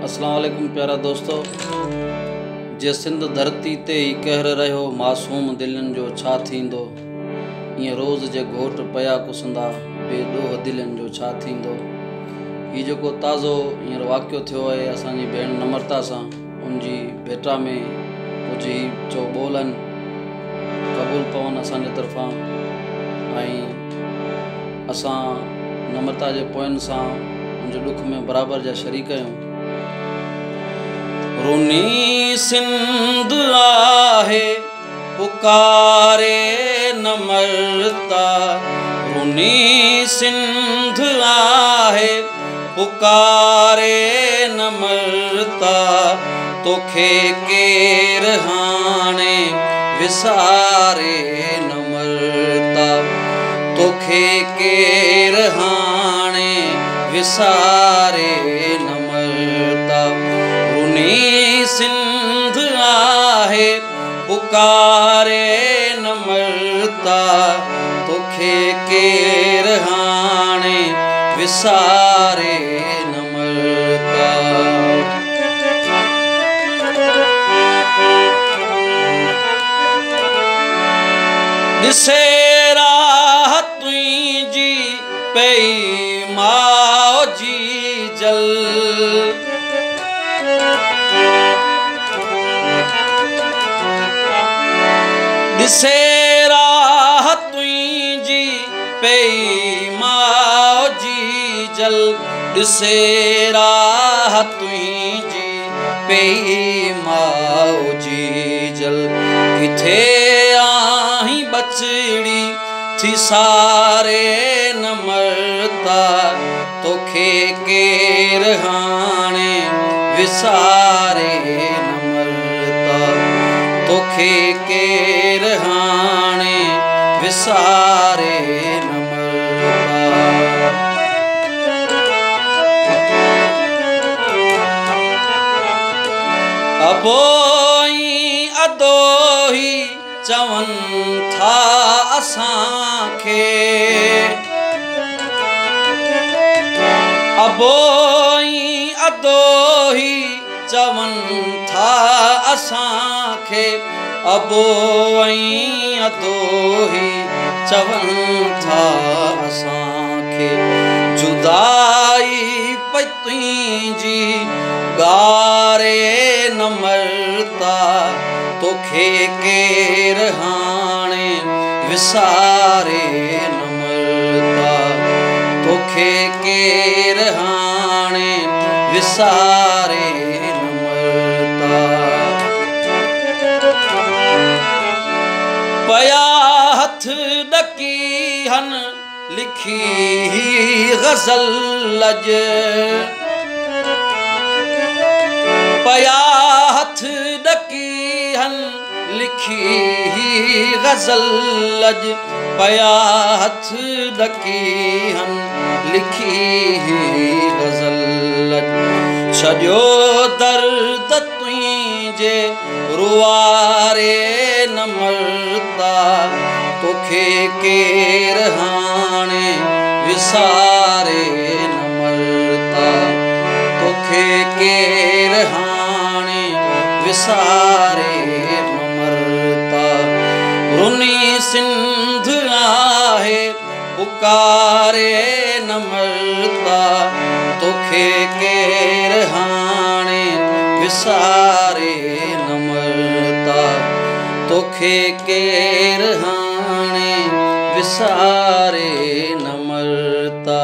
अस्सलाम वालेकुम प्यारा दोस्तों। जे सिंध धरती ते ही कहर रहियो मासूम दिलनि जो छा थींदो। ईअं रोज़ जे घोट पया कुसंदा बेॾोह दिलनि जो छा थींदो। हीउ जेको ताज़ो हींअर वाक़ियो थियो आहे असांजी भेण नम्रता सां, उनजी भेटा में कुझु ही चो ॿोल क़बूल पवनि असांजे तरफ़ां ऐं असां नम्रता जे पोयनि सां उनजे दुख में बराबर जा शरीक आहियूं। रुनी सिंध आहे पुकारे नम्रता, रुनी सिंध आहे पुकारे नम्रता, तोखे केर हाणे विसारे नम्रता, तोखे केर हाणे विसारे नम्रता। रुनी सिंध आहे पुकारे नम्रता, तोखे केर हाणे विसारे नम्रता। ॾिसे राह तुंहिंजी पई माउ जी जल, ॾिसे राह तुंहिंजी पई माउ जी जल, ॾिसे राह तुंहिंजी पई माउ जी जल। किथे आहीं बचड़ी थी सारे नम्रता, तोखे केर हाणे विसारे नम्रता, तोखे केर हाणे विसारे नम्रता। अबोई अदोही चवनि था असांखे, अबोई अदोही चवनि था असांखे, अबोई अदोही चवनि था असांखे। जुदाई पई तुंहिंजी ॻारे नम्रता, तोखे केर हाणे विसारे नम्रता, तोखे केर हाणे विसारे नम्रता। पया हथ ॾकी हन लिखी ग़ज़ल अॼु, पया हथ ॾकी हन लिखी ग़ज़ल अॼु, पया हथ ॾकी हन लिखी ग़ज़ल अॼु। छॾियो दर्द तुंहिंजे रुआरे नम्रता, तोखे केर हाणे विसारे नम्रता, तोखे केर हाणे विसारे नम्रता। रुनी सिंध आहे पुकारे नम्रता, तोखे केर हाणे विसारे नम्रता, तोखे केर हाणे विसारे नम्रता।